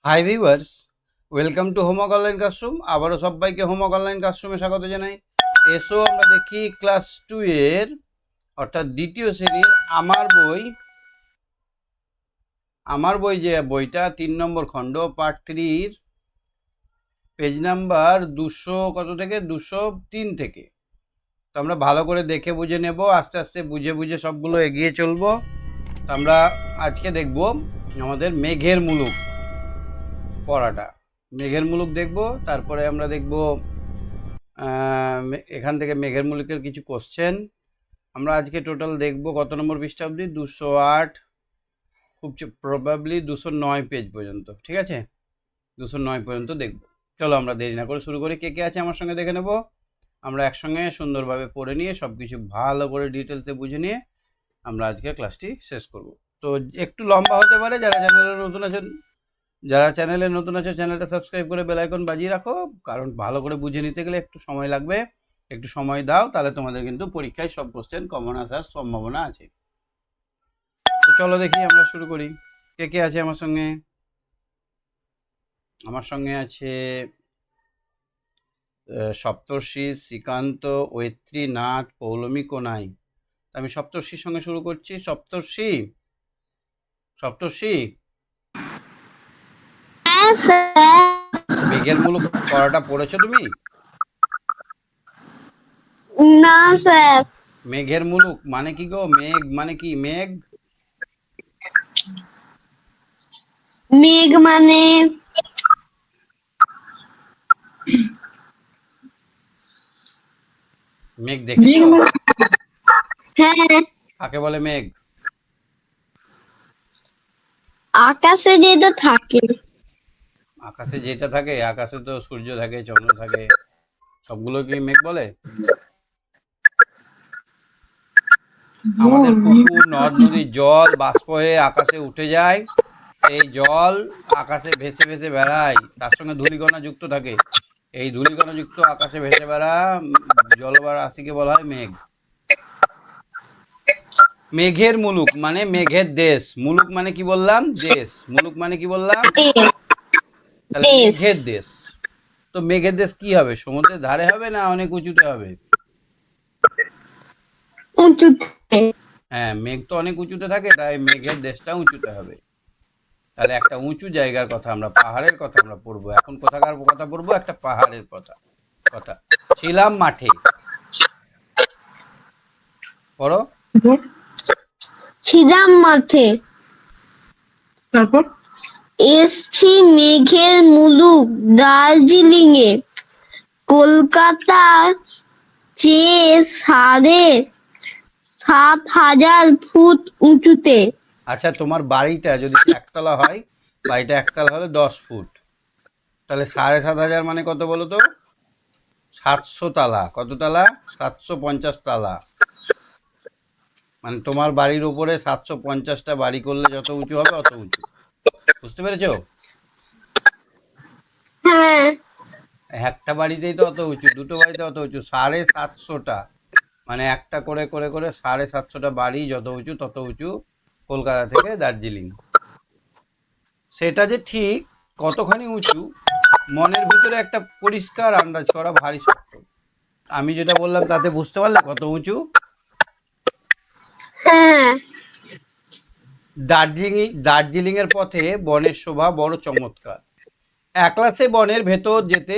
Hi viewers, welcome to homework online classroom. আবারও সবাইকে homework online ক্লাসরুমে স্বাগত জানাই। এসো আমরা দেখি ক্লাস 2 এর অর্থাৎ দ্বিতীয় শ্রেণীর আমার বই যে বইটা 3 নম্বর খণ্ড পার্ট 3 পেজ নাম্বার 200 কত থেকে 203 থেকে। তো আমরা ভালো করে দেখে বুঝে নেব, আস্তে আস্তে বুঝে বুঝে সবগুলো এগিয়ে চলবো। তো আমরা আজকে দেখব আমাদের মেঘের মুলুক পড়াটা। মেঘের মুলুক দেখব, তারপরে আমরা দেখব এখান থেকে মেঘের মুলুকের কিছু কোশ্চেন। আমরা আজকে টোটাল দেখব কত নম্বর পৃষ্ঠা অবধি, 208, খুব প্রবাবলি 209 পেজ পর্যন্ত। ঠিক আছে, 209 পর্যন্ত দেখব। চলো আমরা দেরি না করে শুরু করি। কে কে আছে আমার সঙ্গে দেখে নেব। আমরা একসঙ্গে সুন্দরভাবে পড়ে নিয়ে সব কিছু ভালো করে ডিটেলসে বুঝে নিয়ে আমরা আজকে ক্লাসটি শেষ করব। তো একটু লম্বা হতে পারে, যারা চ্যানেলে নতুন আছে চ্যানেলটা সাবস্ক্রাইব করে বেল আইকন বাজিয়ে রাখো, কারণ ভালো করে বুঝে নিতে গেলে একটু সময় লাগবে। একটু সময় দাও, তাহলে তোমাদের কিন্তু পরীক্ষায় সব কোশ্চেন কমন আসার সম্ভাবনা আছে। তো চলো দেখি আমরা শুরু করি। কে কে আছে আমার সঙ্গে? আমার সঙ্গে আছে সপ্তর্ষি, শ্রীকান্ত, ঐত্রী, নাথ, পৌলমী, কোনাই। আমি সপ্তর্ষির সঙ্গে শুরু করছি। সপ্তর্ষি, মেঘের মুলুক পড়াটা পড়েছো তুমি? না স্যার। মেঘের মুলুক মানে কি গো? মেঘ মানে কি? মেঘ মেঘ মানে মেঘ দেখেছো? হ্যাঁ, কাকে বলে মেঘ? আকাশে যেটা থাকে। আকাশে যেটা থাকে, আকাশে তো সূর্য থাকে, চন্দ্র থাকে, সবগুলো কি মেঘ বলে? আমাদের পুকুর, নদ নদীর জল বাষ্প হয়ে আকাশে উঠে যায়, সেই জল আকাশে ভেসে ভেসে বেড়ায়, তার সঙ্গে ধূলিকণা যুক্ত থাকে। এই ধূলিকণা যুক্ত আকাশে ভেসে বেড়া জলরাশিকে বলা হয় মেঘ। মেঘের মুলুক মানে মেঘের দেশ। মুলুক মানে কি বললাম? দেশ। মুলুক মানে কি বললাম? তাহলে দেশ মেঘের দেশ। তো মেঘের দেশ কি হবে? সমুদ্রের ধারে হবে না অনেক উঁচুতে হবে? উঁচুতে। হ্যাঁ, মেঘ তো অনেক উঁচুতে থাকে, তাই মেঘের দেশটা উঁচুতে হবে। তাহলে একটা উঁচু জায়গার কথা, আমরা পাহাড়ের কথা আমরা পড়বো এখন। কোথাকার কথা পড়বো? একটা পাহাড়ের কথা। ছিলাম মাঠে, পড়ো। ছিলাম মাঠে, তারপর এসছি মেঘের মুলুক দার্জিলিং এ, কলকাতার চেয়ে 7,500 ফুট উঁচুতে। আচ্ছা, তোমার বাড়িটা যদি একতলা হয়, বাড়িটা একতলা হলে 10 ফুট, তাহলে 7,500 মানে কত বলো তো? 700 তালা। কত তালা? 750 তালা। মানে তোমার বাড়ির উপরে 750টা বাড়ি করলে যত উঁচু হবে অত উঁচু। বুঝতে পেরেছো? হ্যাঁ, একটা বাড়িতেই তো অত উঁচু, দুটো বাড়িতে অত উঁচু, 750টা। মানে একটা করে করে করে 750টা বাড়ি, যত উঁচু তত উঁচু কলকাতা থেকে দার্জিলিং। সেটা যে ঠিক কতখানি উঁচু, মনের ভিতরে একটা পরিষ্কার আন্দাজ করা ভারী শক্ত। আমি যেটা বললাম তাতে বুঝতে পারলে কত উঁচু? হ্যাঁ, দার্জিলিং এর পথে বনের শোভা বড় চমৎকার। একলা সে বনের ভেতর যেতে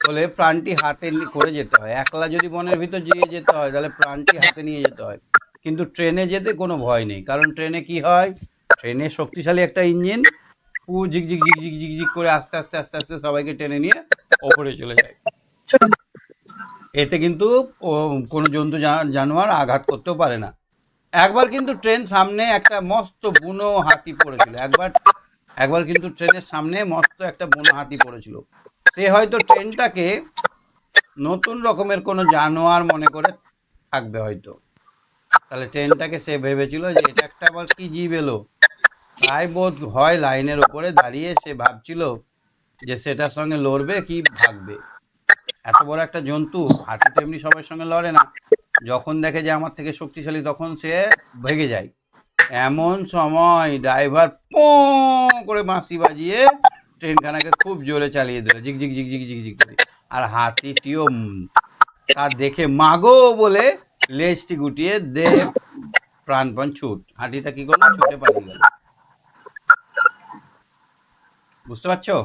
হলে প্রাণটি হাতে করে যেতে হয়। একলা যদি বনের ভিতর দিয়ে যেতে হয় তাহলে প্রাণটি হাতে নিয়ে যেতে হয়। কিন্তু ট্রেনে যেতে কোনো ভয় নেই, কারণ ট্রেনে কি হয়? ট্রেনে শক্তিশালী একটা ইঞ্জিন, ঝিকঝিক ঝিকঝিক ঝিকঝিক করে আস্তে আস্তে আস্তে আস্তে সবাইকে টেনে নিয়ে ওপরে চলে যায়। এতে কিন্তু কোনো জন্তু জানোয়ার আঘাত করতেও পারে না। একবার কিন্তু ট্রেন সামনে একটা মস্ত বুনো হাতি পড়েছিল। একবার কিন্তু ট্রেনের সামনে মস্ত একটা বুনো হাতি পড়েছিল। সে হয়তো ট্রেনটাকে নতুন রকমের কোনো জানোয়ার মনে করে থাকবে হয়তো। তাহলে ট্রেনটাকে সে ভেবেছিল যে এটা একটা আবার কি জীব এলো। তাই বোধ হয় লাইনের ওপরে দাঁড়িয়ে সে ভাবছিল যে সেটার সঙ্গে লড়বে কি ভাগবে। এত বড় একটা জন্তু, হাতি তো এমনি সবার সঙ্গে লড়ে না। যখন দেখে যে আমার থেকে শক্তিশালী, তখন সে ভেগে যায়। এমন সময় ড্রাইভার পোঁ করে বাঁশি বাজিয়ে ট্রেনখানাকে খুব জোরে চালিয়ে দিল, ঝিক ঝিক ঝিক ঝিক ঝিক ঝিক করে। আর হাতিটিও তার দেখে মাগো বলে লেজটি গুটিয়ে দে প্রাণপণ ছুট। হাতিটা কি করলো? ছুটে পালিয়ে গেল। বুঝতে পারছো?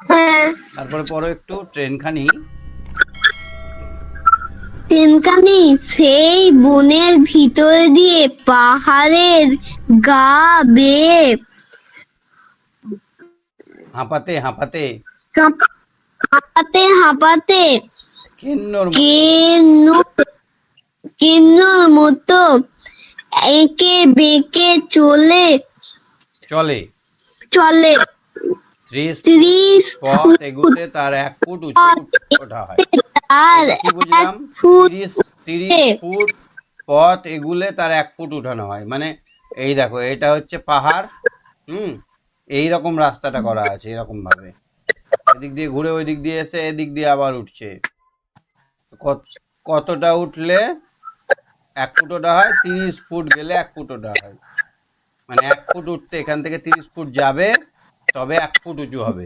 হ্যাঁ। তারপরে পরে একটু ট্রেনখানি ট্রেনখানি সেই বনের ভিতর দিয়ে পাহাড়ের গা বেয়ে হাঁপাতে হাঁপাতে হাঁপাতে হাঁপাতে কেন্নর মতো কেন্নর মতো এঁকে বেঁকে চলে চলে। চলে 30 30 পথ এগুতে তার 1 ফুট উঁচু ওঠা হয়। আর এটা কি বুঝলাম? 1 ফুট 30 ফুট পথ এগুলে তার 1 ফুট উঠানো হয়। মানে এই দেখো, এটা হচ্ছে পাহাড়। এইরকম রাস্তাটা করা আছে, এরকম ভাবে এদিক দিয়ে ঘুরে ওই দিক দিয়ে এসে এদিক দিয়ে আবার উঠছে। কতটা উঠলে 1 ফুট ওঠা হয়? 30 ফুট গেলে 1 ফুট ওঠা হয়। মানে 1 ফুট উঠতে এখান থেকে 30 ফুট যাবে, তবে 1 ফুট উঁচু হবে।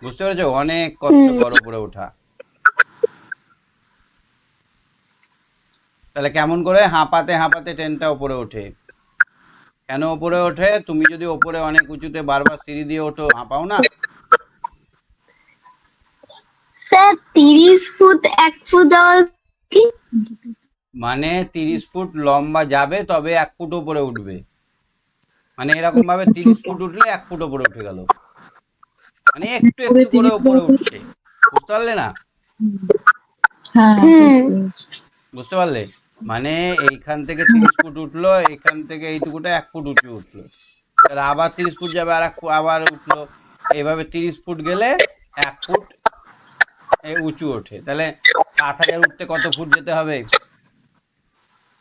বুঝতে পেরেছো? অনেক কষ্টকর উপরে ওঠা। তাহলে কেমন করে হাঁপাতে হাঁপাতে ট্রেনটা উপরে ওঠে? কেন উপরে ওঠে? তুমি যদি ওপরে অনেক উঁচুতে বারবার সিঁড়ি দিয়ে ওঠো, হাঁপাও না? স্যার 30 ফুট 1 ফুট কি? মানে 30 ফুট লম্বা যাবে, তবে 1 ফুট উপরে উঠবে। মানে এরকম ভাবে 30 ফুট উঠলে 1 ফুট উপরে উঠে গেল। মানে একটু একটু করে উপরে উঠছে। বুঝতে পারলে না? বুঝতে পারলে? মানে এইখান থেকে 30 ফুট উঠলো, এইখান থেকে এইটুকুটা 1 ফুট উঁচু উঠলো, তাহলে আবার 30 ফুট যাবে, আর আবার উঠলো। এইভাবে 30 ফুট গেলে 1 ফুট উঁচু ওঠে। তাহলে 7000 উঠতে কত ফুট যেতে হবে?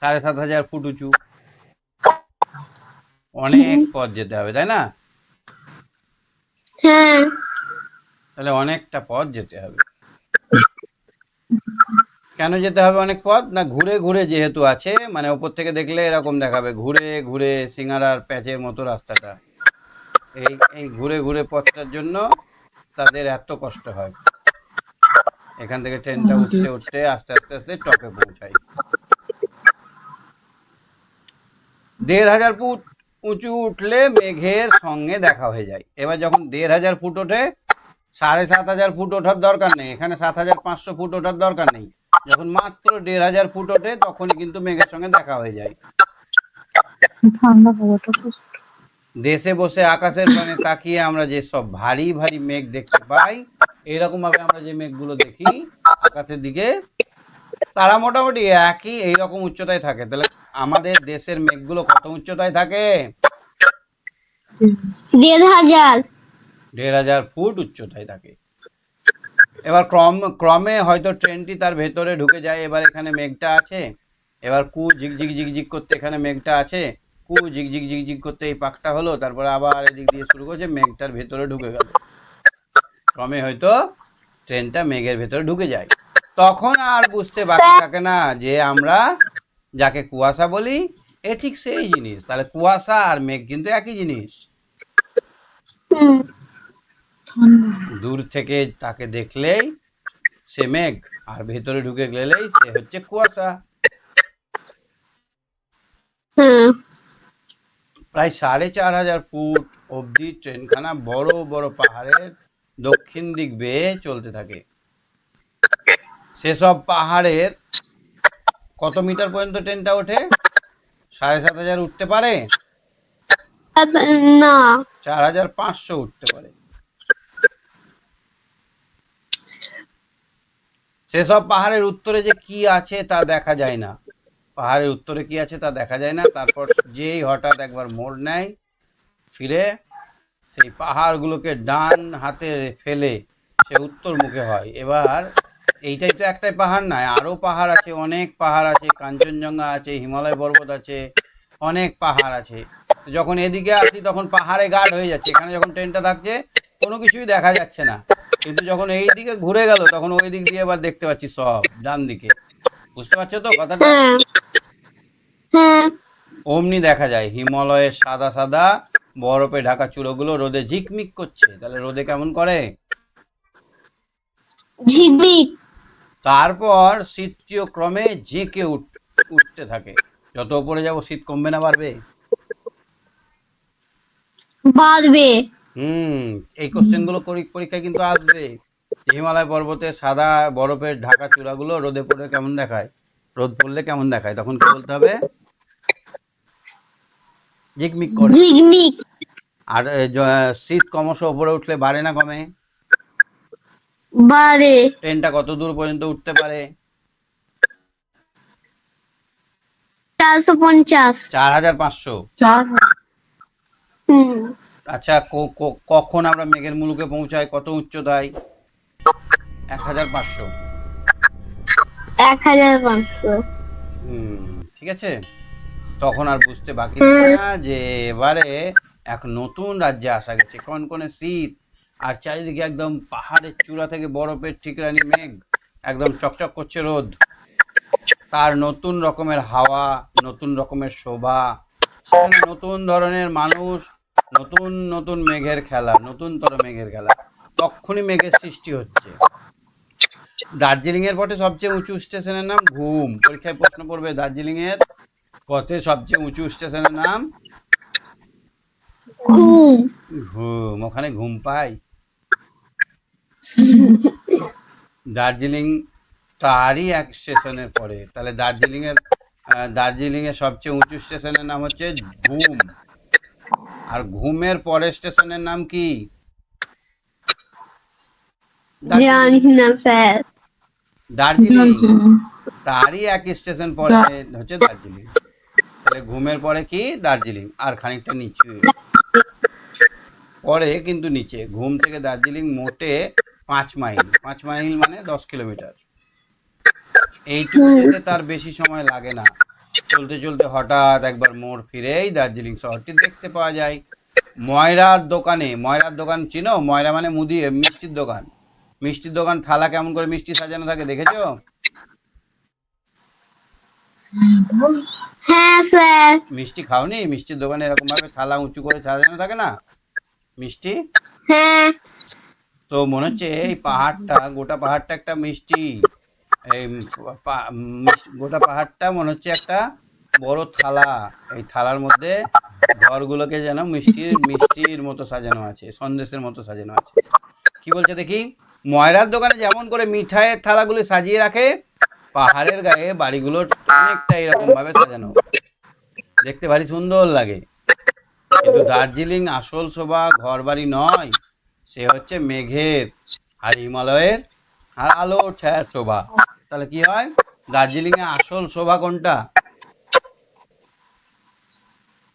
7500 ফুট উঁচু। অনেক পথ যেতে হবে, তাই না? হ্যাঁ। তাহলে অনেকটা পথ যেতে হবে। কেন যেতে হবে অনেক পথ? না, ঘুরে ঘুরে যেহেতু আছে, মানে ওপর থেকে দেখলে এরকম দেখাবে, ঘুরে ঘুরে সিঙ্গারার প্যাচের মতো রাস্তাটা। এই ঘুরে ঘুরে পথটার জন্য তাদের এত কষ্ট হয়। এখান থেকে ট্রেনটা উঠতে উঠতে আস্তে আস্তে আস্তে টপে পৌঁছায়। 1500 ফুট উঁচু উঠলে মেঘের সঙ্গে দেখা হয়ে যায়। এবার যখন 1500 ফুট ওঠে, 7500 ফুট ওঠার দরকার নেই, এখানে 7500 ফুট ওঠার দরকার নেই। যখন মাত্র 1500 ফুট ওঠে, তখনই কিন্তু মেঘের সঙ্গে দেখা হয়ে যায়। দেশে বসে আকাশের পানে তাকিয়ে আমরা যে সব ভারী ভারী মেঘ দেখতে পাই, এইরকম ভাবে আমরা যে মেঘগুলো দেখি আকাশের দিকে, তারা মোটামুটি একই এইরকম উচ্চতায় থাকে। তাহলে আমাদের দেশের মেঘগুলো কত উচ্চতায় থাকে? 1500। 1500 ফুট উচ্চতায় থাকে। এবার ক্রমে হয়তো ট্রেনটি তার ভেতরে ঢুকে যায়। এবার এখানে মেঘটা আছে, এবার কু ঝিকঝিক ঝিকঝিক করতে এখানে মেঘটা আছে, কু ঝিকঝিক ঝিকঝিক করতে এই পাকটা হলো, তারপরে আবার এদিক দিয়ে শুরু করছে, মেঘটার ভেতরে ঢুকে গেল। ক্রমে হয়তো ট্রেনটা মেঘের ভেতরে ঢুকে যায়। তখন আর বুঝতে বাকি থাকে না যে আমরা যাকে কুয়াশা বলি, এ ঠিক সেই জিনিস। তাহলে কুয়াশা আর মেঘ কিন্তু একই জিনিস। দূর থেকে তাকে দেখলেই সে মেঘ, আর ভেতরে ঢুকে গেলেই সে হচ্ছে কুয়াশা। প্রায় 4500 ফুট অবধি ট্রেনখানা বড় বড় পাহাড়ের দক্ষিণ দিক বেয়ে চলতে থাকে। সেসব পাহাড়ের কত মিটার পর্যন্ত ট্রেনটা ওঠে? 7500 উঠতে পারে না। 4500 উঠতে পারে। সেসব পাহাড়ের উত্তরে যে কি আছে তা দেখা যায় না। পাহাড়ের উত্তরে কি আছে তা দেখা যায় না। তারপর যেই হঠাৎ একবার মোড় নেয়, ফিরে সেই পাহাড়গুলোকে ডান হাতে ফেলে সে উত্তর মুখে হয়। এবার এইটাই তো একটাই পাহাড় নয়, আরও পাহাড় আছে, অনেক পাহাড় আছে, কাঞ্চনজঙ্ঘা আছে, হিমালয় পর্বত আছে, অনেক পাহাড় আছে। যখন এদিকে আসি তখন পাহাড়ে গাঢ় হয়ে যাচ্ছে, এখানে যখন ট্রেনটা থাকছে কোনো কিছুই দেখা যাচ্ছে না, কিন্তু যখন এই দিকে ঘুরে গেল তখন ওই দিক দিয়ে এবার দেখতে পাচ্ছি সব ডান দিকে। বুঝতে পারছো তো কথাটা? অমনি দেখা যায় হিমালয়ের সাদা সাদা বরফে ঢাকা চূড়োগুলো রোদে ঝিকমিক করছে, তাহলে রোদে কেমন করে? ঝিকমিক। তারপর শীতটিও ক্রমে জেঁকে উঠতে থাকে। যত উপরে যাব শীত কমবে না বাড়বে? বাঁধবে। এই কোশ্চেনগুলো পরীক্ষায় কিন্তু আসবে। হিমালয় পর্বতের সাদা বরফের ঢাকা চূড়াগুলো রোদে পড়ে কেমন দেখায়, রোদ পড়লে কেমন দেখায়, তখন কি বলতে হবে? ঝিকমিক করে। ঝিকমিক। আর শীত ক্রমশ উপরে উঠলে বাড়ে না কমে? বাড়ে। ট্রেনটা কত দূর পর্যন্ত উঠতে পারে? 450। 4500। হুম। আচ্ছা, কখন আমরা মেঘের মুলুকে পৌঁছাই, কত উচ্চতায়? 1500। 1500। ঠিক আছে। তখন আর বুঝতে বাকি থাকে না যে এবারে এক নতুন রাজ্যে আসা গেছে, কনকনে শীত, আর চারিদিকে একদম পাহাড়ের চূড়া থেকে বরফের ঠিকরানি মেঘ, একদম চকচক করছে রোদ, তার নতুন রকমের হাওয়া, নতুন রকমের শোভা, সেখানে নতুন ধরনের মানুষ, নতুন নতুন মেঘের খেলা, নতুনতর মেঘের খেলা, তখনই মেঘের সৃষ্টি হচ্ছে। দার্জিলিং এর পথে সবচেয়ে উঁচু স্টেশনের নাম ঘুম। পরীক্ষায় প্রশ্ন পড়বে, দার্জিলিং এর পথে সবচেয়ে উঁচু স্টেশনের নাম ঘুম। ঘুম। ওখানে ঘুম পাই। দার্জিলিং তারই এক স্টেশনের পরে, তাহলে দার্জিলিং এর সবচেয়ে উঁচু স্টেশনের নাম হচ্ছে ঘুম। আর ঘুমের পরের স্টেশনের নাম কি? জানি না স্যার। দার্জিলিং। তারই এক স্টেশন পরে হচ্ছে দার্জিলিং। তাহলে ঘুমের পরে কি? দার্জিলিং। আর খানিকটা নিচে পরে, কিন্তু নিচে। ঘুম থেকে দার্জিলিং মোটে 5 মাইল। 5 মাইল মানে 10 কিলোমিটার। এইটুকু যেতে তার বেশি সময় লাগে না। চলতে চলতে হঠাৎ একবার মোড় ফিরেই দার্জিলিং শহরটি দেখতে পাওয়া যায়। ময়রার দোকান চিনো? ময়রা মানে মিষ্টির দোকান। মিষ্টির দোকান থালা কেমন করে মিষ্টি সাজানো থাকে, দেখেছো? হ্যাঁ স্যার। মিষ্টি খাওনি? মিষ্টির দোকানে এরকম ভাবে থালা উঁচু করে সাজানো থাকে না মিষ্টি? হ্যাঁ। তো মনে হচ্ছে এই পাহাড়টা, গোটা পাহাড়টা একটা মিষ্টি, এই গোটা পাহাড়টা মনে হচ্ছে একটা বড় থালা। এই থালার মধ্যে ঘরগুলোকে যেন মিষ্টির মতো সাজানো আছে, সন্দেশের মতো সাজানো আছে। কি বলছে দেখি? ময়রার দোকানে যেমন করে মিঠাইয়ের থালাগুলি সাজিয়ে রাখে, পাহাড়ের গায়ে বাড়িগুলো অনেকটা এরকম ভাবে সাজানো, দেখতে ভারী সুন্দর লাগে। কিন্তু দার্জিলিং আসল শোভা ঘর বাড়ি নয়, সে হচ্ছে মেঘের আর হিমালয়ের আর আলো ছায়ার শোভা। তাহলে কি হয়? দার্জিলিং এ আসল শোভা কোনটা?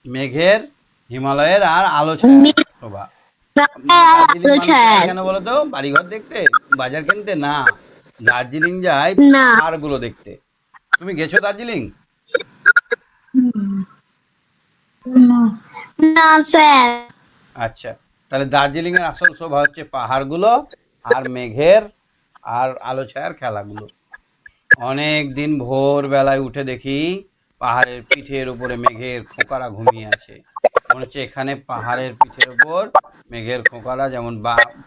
মেঘের, হিমালয়ের আর আলো ছায়ার শোভা। দার্জিলিং মানুষ যায় কেন বলতো? বাড়িঘর দেখতে, বাজার কিনতে না। দার্জিলিং যায় না। পাহাড়গুলো দেখতে। তুমি গেছো দার্জিলিং? না স্যার। আচ্ছা, তাহলে দার্জিলিং এর আসল শোভা হচ্ছে পাহাড়গুলো আর মেঘের আর আলো ছায়ার খেলাগুলো। অনেক দিন ভোরবেলায় উঠে দেখি পাহাড়ের পিঠের উপরে মেঘের খোঁকারা ঘুমিয়ে আছে। মনে হচ্ছে এখানে পাহাড়ের পিঠের উপর মেঘের খোঁকারা, যেমন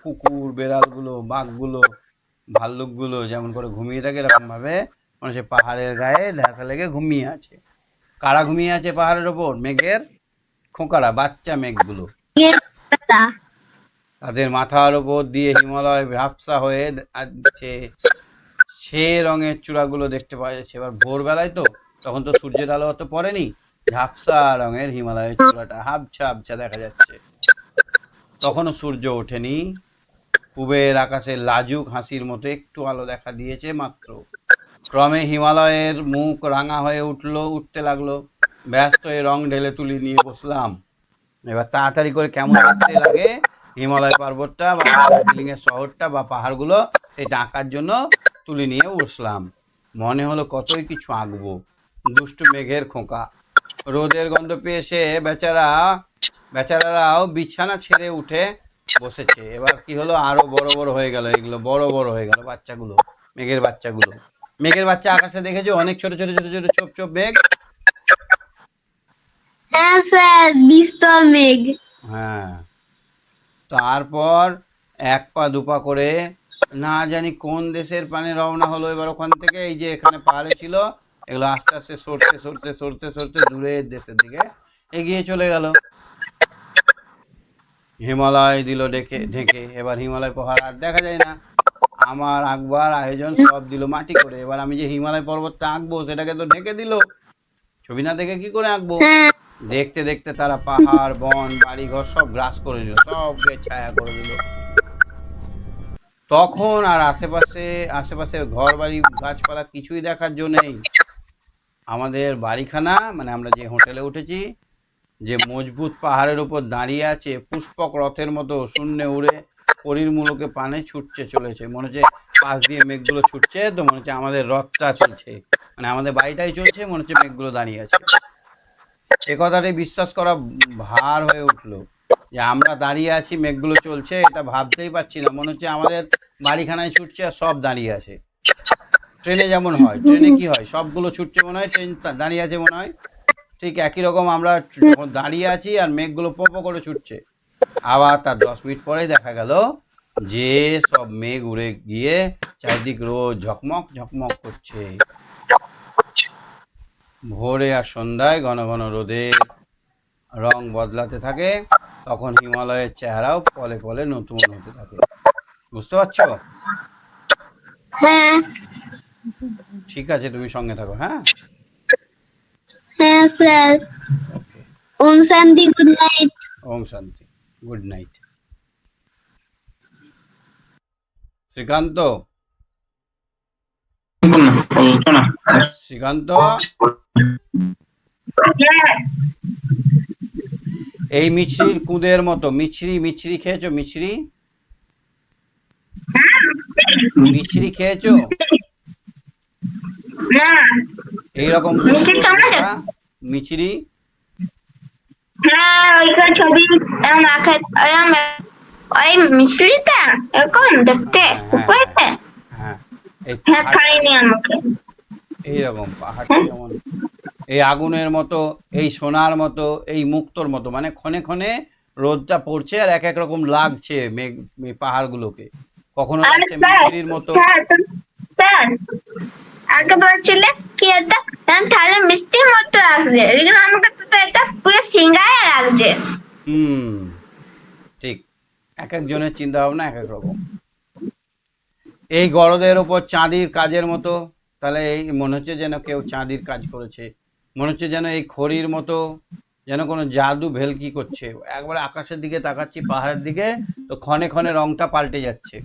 কুকুর, বেড়ালগুলো, বাঘগুলো, ভাল্লুকগুলো যেমন করে ঘুমিয়ে থাকে, এরকম ভাবে মনে হচ্ছে পাহাড়ের গায়ে ঢাকা লেগে ঘুমিয়ে আছে। কারা ঘুমিয়ে আছে পাহাড়ের ওপর? মেঘের খোঁকারা, বাচ্চা মেঘগুলো। তাদের মাথার ওপর দিয়ে হিমালয় ঝাপসা হয়ে আছে, সে রঙের চূড়াগুলো দেখতে পাওয়া যাচ্ছে। এবার ভোরবেলায় তো, তখন তো সূর্যের আলো অত পড়েনি, ঝাপসা রঙের হিমালয়ের চূড়াটা হাবছা হাবছা দেখা যাচ্ছে। তখনও সূর্য ওঠেনি। পূবের আকাশে লাজুক হাসির মতো একটু আলো দেখা দিয়েছে মাত্র। ক্রমে হিমালয়ের মুখ রাঙা হয়ে উঠতে লাগলো। ব্যস্ত হয়ে রং ঢেলে তুলি নিয়ে বসলাম। এবার তাড়াতাড়ি করে কেমন দেখতে লাগে হিমালয় পর্বতটা বা দার্জিলিং এর শহরটা বা পাহাড়গুলো, সেটা আঁকার জন্য তুলি নিয়ে বসলাম। মনে হলো কতই কিছু আঁকবো। দুষ্টু মেঘের খোঁকা রোদের গন্ধ পেয়ে সে বেচারারাও বিছানা ছেড়ে উঠে বসেছে। এবার কি হলো? আরো বড় বড় হয়ে গেল, এগুলো বড় বড় হয়ে গেল বাচ্চাগুলো, মেঘের বাচ্চাগুলো। মেঘের বাচ্চা আকাশে দেখেছো? অনেক ছোট ছোট ছোট ছোট ছোপ ছোপ মেঘ। হ্যাঁ স্যার, বিস্তর মেঘ। হ্যাঁ, তারপর এক পা দুপা করে না জানি কোন দেশের পানে রওনা হলো। এবার ওখান থেকে এই যে এখানে পাহাড়ে ছিল, এগুলো আস্তে আস্তে সরতে সরতে সরতে সরতে দূরের দেশের দিকে এগিয়ে চলে গেল। হিমালয় দিল ঢেকে ঢেকে, এবার হিমালয় পাহাড় আর দেখা যায় না। আমার আঁকবার আয়োজন সব দিল মাটি করে। এবার আমি যে হিমালয় পর্বতটা আঁকবো সেটাকে তো ঢেকে দিল, ছবি না দেখে কি করে আঁকবো। হ্যাঁ দেখতে দেখতে তারা পাহাড় বন বাড়ি ঘর সব গ্রাস করে দিল, সবকে ছায়া করে দিল। তখন আর আশেপাশে আশেপাশের ঘর বাড়ি গাছপালা কিছুই দেখার জন্য নেই। আমাদের বাড়িখানা, মানে আমরা যে হোটেলে উঠেছি, যে মজবুত পাহাড়ের উপর দাঁড়িয়ে আছে পুষ্পক রথের মতো শূন্যে উড়ে পরীর মুলুকে পানে ছুটছে চলেছে। মনে হচ্ছে পাশ দিয়ে মেঘগুলো ছুটছে, তো মনে হচ্ছে আমাদের রথটা চলছে, মানে আমাদের বাড়িটাই চলছে, মনে হচ্ছে মেঘগুলো দাঁড়িয়ে আছে। এ কথাটাই বিশ্বাস করা ভার হয়ে উঠলো, যে আমরা দাঁড়িয়ে আছি মেঘগুলো চলছে, এটা ভাবতেই পারছি না। মনে হচ্ছে আমাদের বাড়িখানায় ছুটছে আর সব দাঁড়িয়ে আছে। ট্রেনে যেমন হয়, ট্রেনে কি হয়, সবগুলো ছুটছে মনে হয়, ট্রেন দাঁড়িয়ে আছে মনে হয়। ঠিক একই রকম আমরা যখন দাঁড়িয়ে আছি আর মেঘগুলো পো পো করে ছুটছে। আবার তার 10 মিনিট পরেই দেখা গেল যে সব মেঘ উড়ে গিয়ে চারিদিক রোদ ঝকমক ঝকমক করছে। ভোরে আর সন্ধ্যায় ঘন ঘন রোদের রং বদলাতে থাকে, তখন হিমালয়ের চেহারাও পলে পলে নতুন হতে থাকে। বুঝতে পারছো? হ্যাঁ ঠিক আছে, তুমি সঙ্গে থাকো। হ্যাঁ, হ্যাঁ স্যার। ওকে। ওম শান্তি, গুড নাইট। ওম শান্তি, গুড নাইট। শ্রীকান্ত, শ্রীকান্ত, এই মিছরির কুঁদের মতো মিছরি, মিছরি খেয়েছো? মিছরি, মিছরি খেয়েছো? না এইরকম মিষ্টি সুন্দর কেমন? গোটা মিছরি। হ্যাঁ ওইখানে ছবি মাখা ওই মিষ্টিটা এরকম দেখতে হ্যাঁ হ্যাঁ উপরে। হ্যাঁ হ্যাঁ, এই হ্যাঁ পাহাড়টা খাইনি আমাকে। এইরকম, পাহাড়টা যেমন এই আগুনের মতো, এই সোনার মতো, এই মুক্তোর মতো, মানে ক্ষণে ক্ষণে রোদটা পড়ছে আর এক এক রকম লাগছে মেঘ এই পাহাড়গুলোকে। কখনো আর লাগছে স্যার, মিছরির মতো। স্যার আগে বলছিলে কি এটা তাহলে মিষ্টি মতো লাগছে, এদিকে আমাকে তো এটা পুরো সিঙ্গারা লাগছে। হুম, ঠিক। এক একজনের চিন্তা ভাবনা এক এক রকম। এই গরদের ওপর চাঁদির কাজের মতো, তাহলে এই মনে হচ্ছে যেন কেউ চাঁদির কাজ করেছে। মনে হচ্ছে যেন এই খড়ির মতো, যেন কোনো জাদু ভেলকি করছে। একবারে আকাশের দিকে তাকাচ্ছি পাহাড়ের দিকে, তো ক্ষণে ক্ষণে রংটা পাল্টে যাচ্ছে।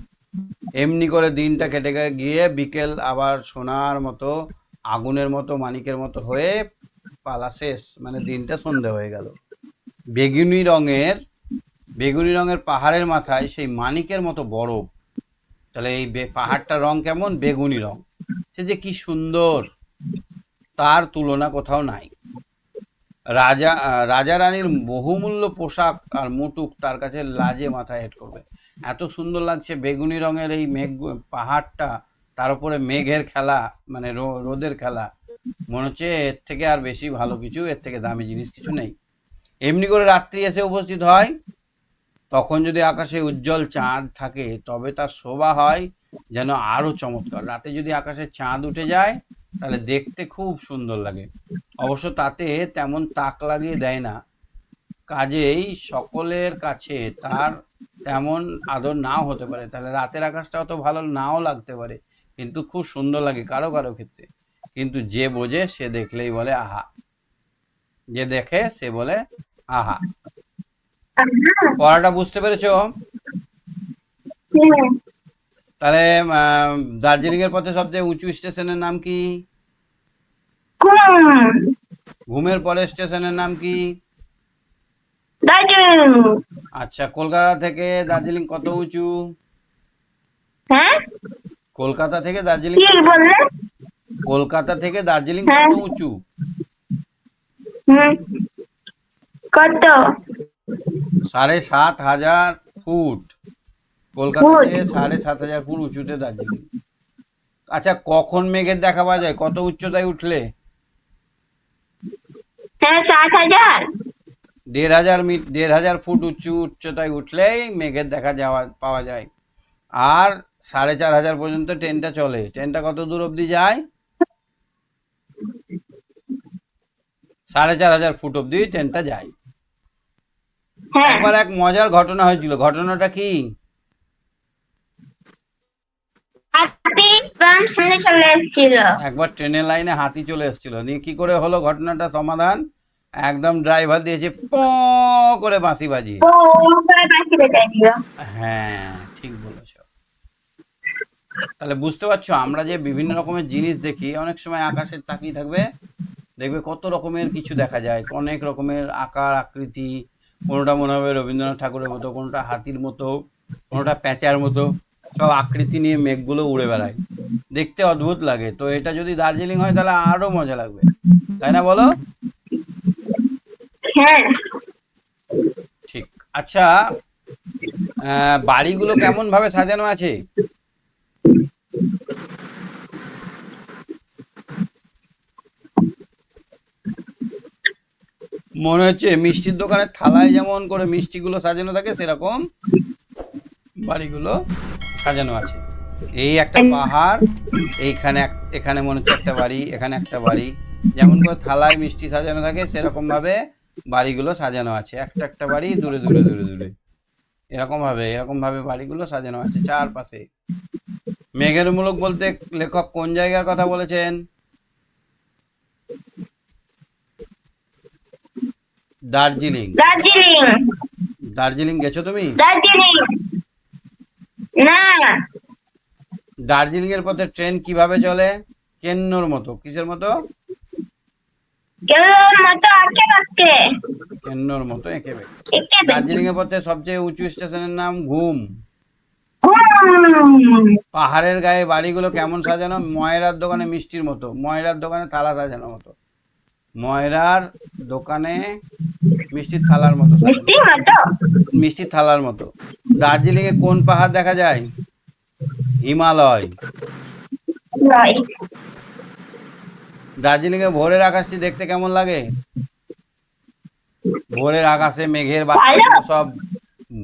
এমনি করে দিনটা কেটে গিয়ে বিকেল আবার সোনার মতো আগুনের মতো মানিকের মতো হয়ে পালা শেষ, মানে দিনটা সন্ধে হয়ে গেল। বেগুনি রঙের, বেগুনি রঙের পাহাড়ের মাথায় সেই মানিকের মতো বরফ। তাহলে এই পাহাড়টার রং কেমন? বেগুনি রং। সে যে কি সুন্দর, তার তুলনা কোথাও নাই। রাজা রানীর বহুমূল্য পোশাক আর মুটুক তার কাছে লাজে মাথায় হেঁট করবে। এত সুন্দর লাগছে বেগুনি রঙের এই মেঘ পাহাড়টা, তার উপরে মেঘের খেলা, মানে রোদের খেলা। মনে হচ্ছে এর থেকে আর বেশি ভালো কিছু, এর থেকে দামি জিনিস কিছু নেই। এমনি করে রাত্রি এসে উপস্থিত হয়, তখন যদি আকাশে উজ্জ্বল চাঁদ থাকে তবে তার শোভা হয় যেন আরো চমৎকার। রাতে যদি আকাশে চাঁদ উঠে যায় তাহলে দেখতে খুব সুন্দর লাগে। অবশ্য তাতে তেমন তাক লাগিয়ে দেয় না, কাজেই সকলের কাছে তার তেমন আদর নাও হতে পারে। তাহলে রাতের আকাশটা অত ভালো নাও লাগতে পারে, কিন্তু খুব সুন্দর লাগে কারো কারো ক্ষেত্রে। কিন্তু যে বোঝে সে দেখলেই বলে আহা, যে দেখে সে বলে আহা। পড়াটা বুঝতে পেরেছো? তাহলে দার্জিলিং এর পথে সবচেয়ে উঁচু স্টেশনের নাম কি? ঘুমের পরের স্টেশনের নাম কি? দার্জিলিং। আচ্ছা, কলকাতা থেকে দার্জিলিং কত উঁচু? হ্যাঁ কলকাতা থেকে দার্জিলিং কি কত? বললে? কলকাতা থেকে দার্জিলিং হ্যাঁ কত উঁচু? হুম কত 7,500 ফুট। কলকাতা ফুট? থেকে 7,500 ফুট উঁচুতে দার্জিলিং। আচ্ছা, কখন মেঘের দেখা পাওয়া যায়, কত উচ্চতায় উঠলে? হ্যাঁ 7,000। দেড় হাজার ফুট উচ্চতায় উঠলেই মেঘের দেখা পাওয়া যায়। আর 4,500 পর্যন্ত ট্রেনটা চলে। ট্রেনটা কত দূর অবধি যায়? 4,500 ফুট অবধি ট্রেনটা যায়। হ্যাঁ, একবার এক মজার ঘটনা হয়েছিল। ঘটনাটা কি? হাতি বাম সামনে চলে এসেছিল। একবার ট্রেনের লাইনে হাতি চলে এসেছিল। নিয়ে কি করে হলো ঘটনাটা সমাধান? একদম ড্রাইভার দিয়েছে প করে বাঁশি বাজিয়ে। ও করে বাঁশি বেজায় দিল। হ্যাঁ, ঠিক বলেছ। তাহলে বুঝতে পারছো, আমরা যে বিভিন্ন রকমের জিনিস দেখি, অনেক সময় আকাশে তাকিয়ে থাকবে, দেখবে কত রকমের কিছু দেখা যায়, অনেক রকমের আকার আকৃতি। কোনোটা মনে হবে রবীন্দ্রনাথ ঠাকুরের মতো, কোনোটা হাতির মতো, কোনোটা প্যাঁচার মতো। সব আকৃতি নিয়ে মেঘগুলো উড়ে বেড়ায়, দেখতে অদ্ভুত লাগে। তো এটা যদি দার্জিলিং হয় তাহলে আরো মজা লাগবে, তাই না বলো? হ্যাঁ, ঠিক। আচ্ছা, বাড়িগুলো কেমন ভাবে সাজানো আছে? মনে হচ্ছে মিষ্টির দোকানের থালায় যেমন করে মিষ্টিগুলো সাজানো থাকে, সেরকম বাড়িগুলো সাজানো আছে। এই একটা পাহাড়, এখানে মনে হচ্ছে একটা বাড়ি, এখানে একটা বাড়ি। যেমন করে থালায় মিষ্টি সাজানো থাকে, সেরকম ভাবে বাড়িগুলো সাজানো আছে। একটা একটা বাড়ি দূরে দূরে দূরে দূরে, এরকম ভাবে বাড়িগুলো সাজানো আছে চারপাশে। মেঘের মুলুক বলতে লেখক কোন জায়গার কথা বলেছেন? দার্জিলিং। দার্জিলিং। দার্জিলিং গেছো তুমি? দার্জিলিং না, দার্জিলিং এর পথে ট্রেন কিভাবে চলে? কেন্নর মতো। কিসের মতো? কেরলের মতো আঁকে বাঁকে। কেন্নর মতো এঁকে বেঁকে। এঁকে বেঁকে। দার্জিলিং এর পথে সবচেয়ে উঁচু স্টেশনের নাম ঘুম। হুম। পাহাড়ের গায়ে বাড়িগুলো কেমন সাজানো? ময়রার দোকানে মিষ্টির মতো, ময়রার দোকানে থালা সাজানো মতো। ময়রার দোকানে মিষ্টির থালার মতো সাজানো, মিষ্টির মতো। মিষ্টির থালার মতো। দার্জিলিং এ কোন পাহাড় দেখা যায়? হিমালয়। নয়। দার্জিলিং এ ভোরের আকাশটি দেখতে কেমন লাগে? ভোরের আকাশে মেঘের ভালো। বাচ্চাগুলো সব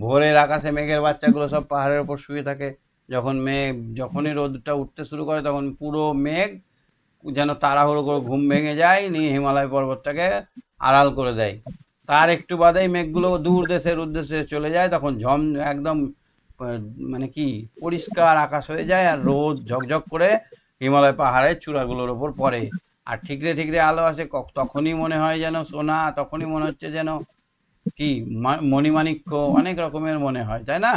ভোরের আকাশে মেঘের বাচ্চাগুলো সব পাহাড়ের ওপর শুয়ে থাকে। যখনই রোদটা উঠতে শুরু করে, তখন পুরো মেঘ যেন তাড়াহুড়ো করে ঘুম ভেঙে যায়, নিয়ে হিমালয় পর্বতটাকে আড়াল করে দেয়। তার একটু বাদেই মেঘগুলো দূর দেশের উদ্দেশ্যে চলে যায়, তখন একদম মানে কি পরিষ্কার আকাশ হয়ে যায়, আর রোদ ঝকঝক করে হিমালয় পাহাড়ের চূড়াগুলোর ওপর পড়ে। আর ঠিকরে ঠিকরে আলো আসে, তখনই মনে হয় যেন সোনা, তখনই মনে হচ্ছে যেন কি মণিমাণিক্য, অনেক রকমের মনে হয়, তাই না?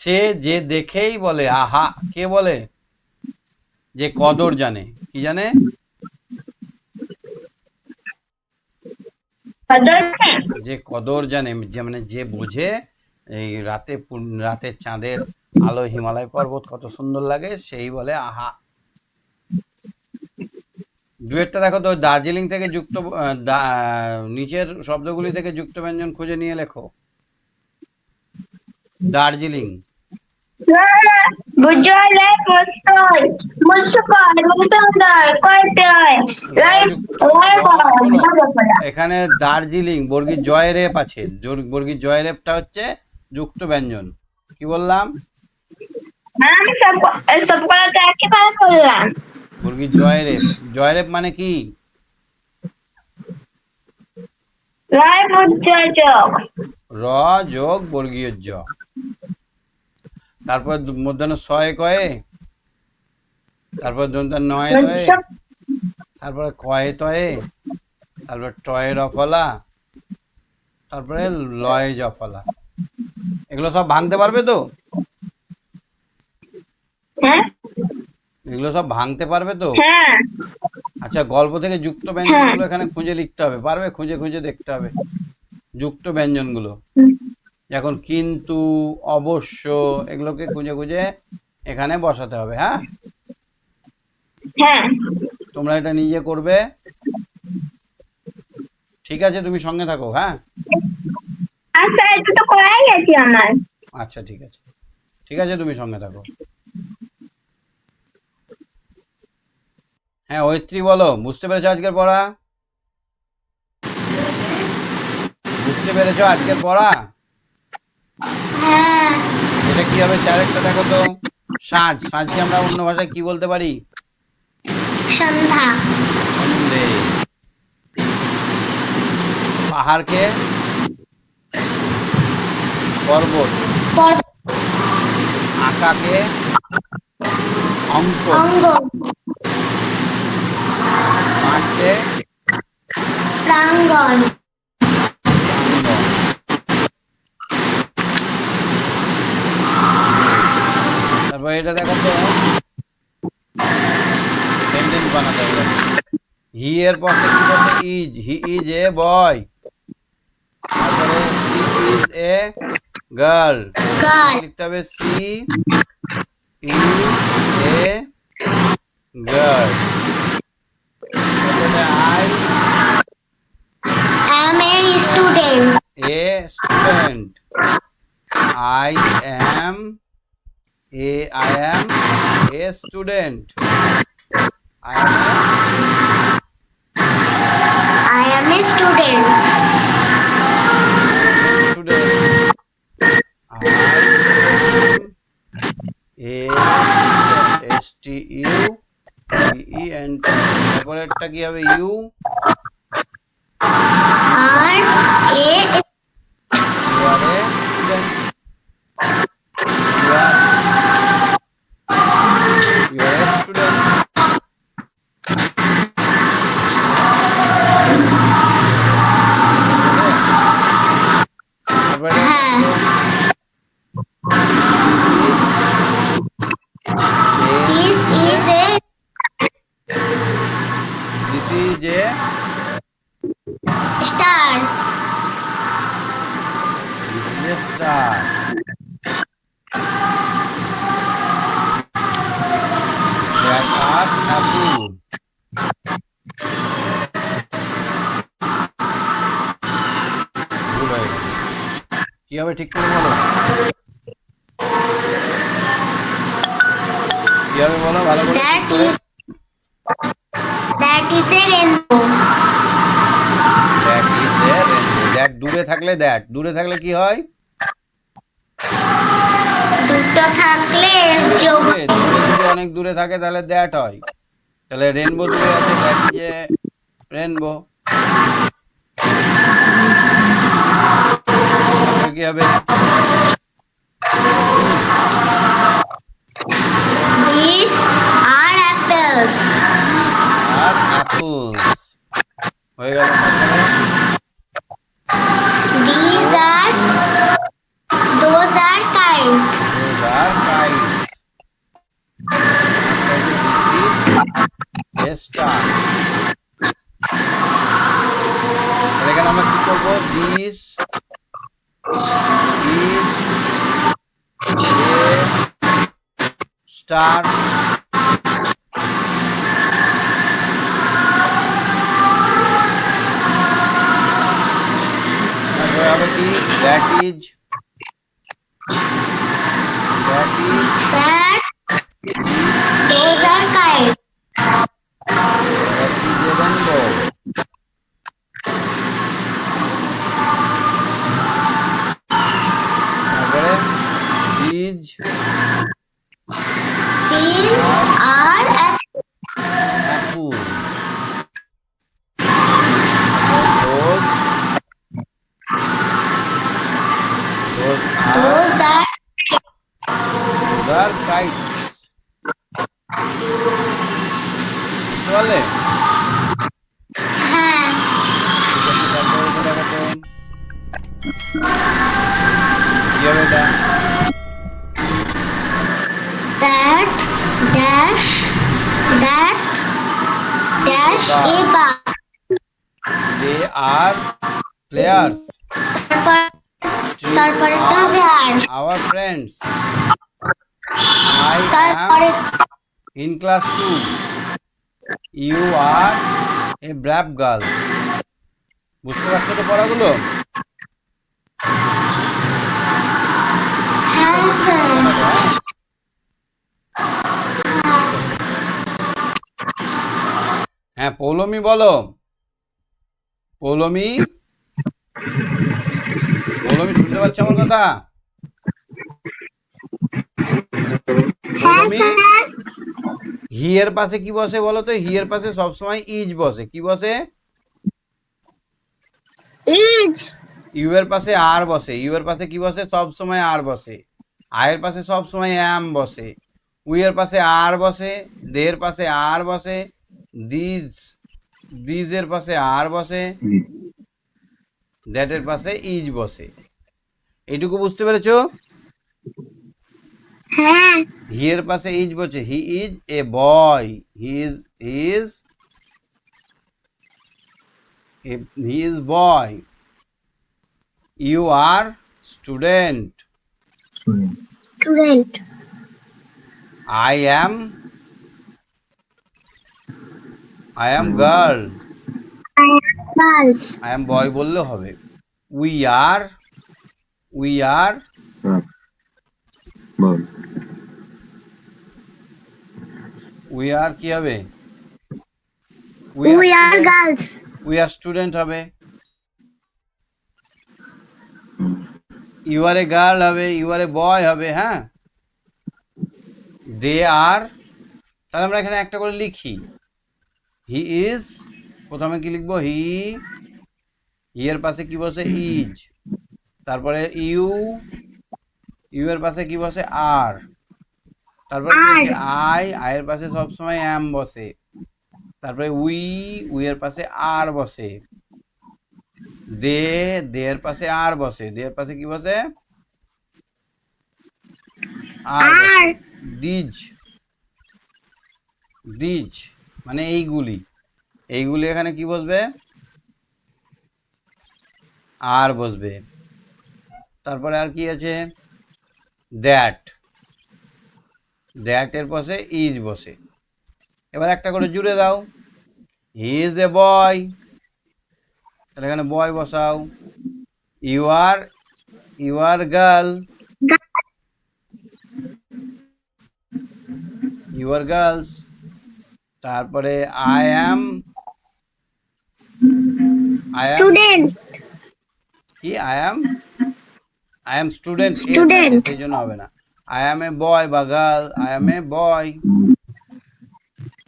সে যে দেখেই বলে আহা। কে বলে? যে কদর জানে। কি জানে? যে কদর জানে, যে মানে যে বোঝে এই রাতের চাঁদের আলো হিমালয় পর্বত কত সুন্দর লাগে, সেই বলে আহা। ডুয়েটটা দেখো তো। দার্জিলিং থেকে নিচের শব্দগুলি থেকে যুক্ত ব্যঞ্জন খুঁজে নিয়ে লেখো। দার্জিলিং। বুঝলে মস্তই মুস্তফার মুতন্দার কয়টায় শোনো, এখানে দার্জিলিং বর্গীর জয় রেপ আছে। বর্গীর জয় রেপটা হচ্ছে যুক্ত ব্যঞ্জন। কি বললাম? আমি সব কলাকে একেবারে করলাম। বর্গীর জয় রেপ। জয় রেপ মানে কি? রায় বুঝযোগ। র যোগ বর্গীয় জ। তারপর মধ্যাহ্ন ছয় কয়ে, তারপর দন্তা নয় দয়ে, তারপরে কয়ে তয়ে, তারপর টয়ে রফলা, তারপরে লয়ে জফলা। এগুলো সব ভাঙতে পারবে তো? হ্যাঁ, এগুলো সব ভাঙতে পারবে তো? হ্যাঁ, আচ্ছা, গল্প থেকে যুক্ত ব্যঞ্জনগুলো এখানে খুঁজে লিখতে হবে, পারবে? খুঁজে খুঁজে দেখতে হবে যুক্ত ব্যঞ্জনগুলো। এখন কিন্তু, অবশ্য, এগুলোকে খুঁজে খুঁজে এখানে বসাতে হবে। হ্যাঁ, হ্যাঁ। তোমরা এটা নিজে করবে। ঠিক আছে, তুমি সঙ্গে থাকো। হ্যাঁ, আচ্ছা, এটা তো করাই গেছি আমার। আচ্ছা, ঠিক আছে, ঠিক আছে, তুমি সঙ্গে থাকো। হ্যাঁ, অয়ত্রী বলো, বুঝতে পেরেছো আজকের পড়া? বুঝতে পেরেছো আজকের পড়া? হ্যাঁ, এটা কি হবে? চারেরটা দেখো তো। সাঁঝ। সাঁঝকে আমরা অন্য ভাষায় কি বলতে পারি? সন্ধ্যা। সন্ধে। পাহাড়কে পর্বত। পর- আঁকাকে অঙ্কন। অঙ্গন। মাঠকে প্রাঙ্গণ। প্রাঙ্গণ। তারপর এটা দেখো তো, সেন্টেন্স বানাতে হবে। হি এর পাশে কি বসে? Is. He is a boy. তারপরে she is a girl. Girl. লিখতে হবে সি ইজ এ গার্ল। তারপরে I am a student. A student. I am I am a student. I am I am a student. A student. I am a student. S T U E N T. তারপরেরটা কি হবে? You R A you are a student. You are a student. তারপরে হ্যাঁ। This is This is a this is a star. This is a star. That are apple. ভুল হয়ে গেল। কি হবে ঠিক করে বলো? কি হবে বলো ভালো করে ঠিক করে। That is a rainbow. That is a rainbow. That দূরে থাকলে দ্যাট। দূরে থাকলে কি হয়? দুটো থাকলে যোগ। দূরে দূরে যদি অনেক দূরে থাকে তাহলে দ্যাট হয়। তাহলে রেনবো দূরে আছে, দ্যাট ইজ এ রেনবো। তারপরে কি হবে? These are apples. Are apples হয়ে গেল। তারপরে These are those are kites. those are kites. This is a star. তাহলে এখানে আমরা কি করবো? This is a star. তারপরে হবে কি? That is That those are kites. That is a rainbow. তারপরে is These are apple. Those those are kites. বুঝতে পারলে? হ্যাঁ। ঠিক আছে, তারপরে এটা দেখো তো কি হবে এটা? That dash a bar. They are players. তারপরে তো হবে আর। Our friends. I তারপরে am in class 2. You are a brave girl. বুঝতে পারছো তো পড়াগুলো? হ্যাঁ স্যার। হ্যাঁ পৌলমি বলো। পৌলমি পৌলমি শুনতে পাচ্ছ আমার কথা? হ্যাঁ পৌলমি, স্যার। হি এর পাশে কি বসে বলো তো? হি এর পাশে সবসময় ইজ বসে। কি বসে? ইজ। ইউ এর পাশে আর বসে। ইউ এর পাশে কি বসে? সব সময় আর বসে। আয়ের পাশে সব সময় অ্যাম বসে। উই এর পাশে আর বসে। দের পাশে আর বসে। দিজ, দিজ এর পাশে আর বসে। দ্যাট এর পাশে ইজ বসে। এইটুকু বুঝতে পেরেছো? হ্যাঁ। হি এর পাশে ইজ বসে। He is a boy. Is he is boy. You are student. Student. I am girl. Girls. I am boy বললেও হবে। উই আর উই আর কি হবে? We are we are student. Girls. We are student হবে। You are a girl হবে। You are a boy হবে। হ্যাঁ, দে আর। তাহলে আমরা এখানে একটা করে লিখি। হি ইজ, প্রথমে কি লিখবো? হি এর পাশে কি বসে? ইজ। তারপরে ইউ এর পাশে কি বসে? আর। তারপরে কি আর। আছে? আয়ের পাশে সবসময় অ্যাম বসে। তারপরে উই এর পাশে আর বসে। দের পাশে আর বসে। দের পাশে কি বসে? আর আর। বসে। দিজ, দিজ মানে এইগুলি এখানে কি বসবে? আর বসবে। তারপরে আর কি আছে? দ্যাট এর পাশে ইজ বসে। এবার একটা করে জুড়ে দাও। He is a boy. তাহলে এখানে বয় বসাও। You are girl. You are girls. তারপরে আই অ্যাম স্টুডেন্ট। কি? I am student. এস আছে স্টুডেন্ট। সেই জন্য হবে না। আই অ্যাম এ বয় বা গার্ল। আই অ্যাম এ বয়।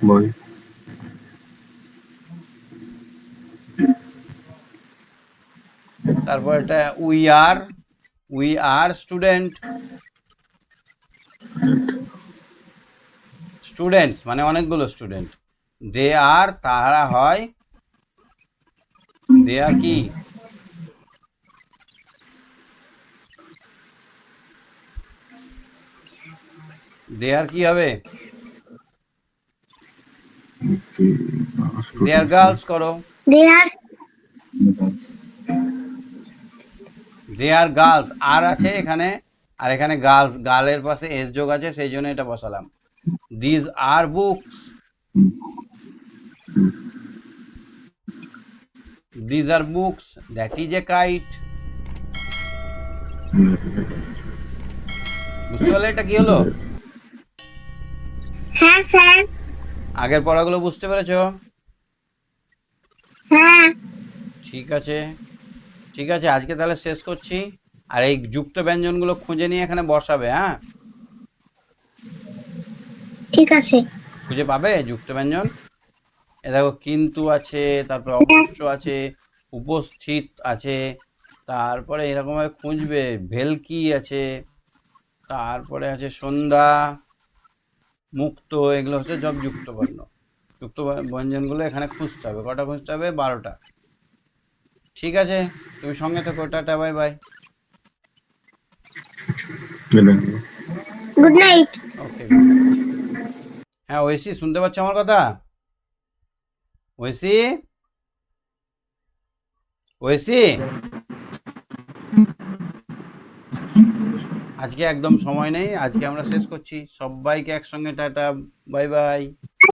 বয়। তারপর এটা উই আর স্টুডেন্ট। স্টুডেন্টস মানে অনেকগুলো স্টুডেন্ট। দে আর, তারা হয়। দে আর কি? দে আর কি হবে? দে আর গার্লস করো। দে আর। দে আর গার্লস। আর আছে এখানে, আর এখানে গার্লস, গার্লের পাশে এস যোগ আছে সেই জন্য এটা বসালাম। These are books. These are books. That is a kite. বুঝতে পারলে এটা কি হলো? হ্যাঁ স্যার। আগের পড়াগুলো বুঝতে পেরেছো? হ্যাঁ। ঠিক আছে, ঠিক আছে, আজকে তাহলে শেষ করছি। আর এই যুক্ত ব্যঞ্জনগুলো খুঁজে নিয়ে এখানে বসাবে। হ্যাঁ, ঠিক আছে। খুঁজে পাবে যুক্ত ব্যঞ্জন। এ দেখো, কিন্তু আছে, তারপরে অবশ্য আছে, উপস্থিত আছে, তারপরে এরকমভাবে খুঁজবে। ভেলকি আছে, তারপরে আছে সন্ধ্যা, মুক্ত, এগুলো হচ্ছে সব যুক্ত বর্ণ। যুক্ত ব্যঞ্জনগুলো এখানে খুঁজতে হবে। কটা খুঁজতে হবে? 12টা। ঠিক আছে, তুমি সঙ্গে থেকো। Tata, bye bye. Good night. Okay, good night. হ্যাঁ, ঐশী শুনতে পাচ্ছ আমার কথা? ঐশী, ঐশী, আজকে একদম সময় নেই। আজকে আমরা শেষ করছি। সবাইকে একসঙ্গে টাটা, বাই বাই।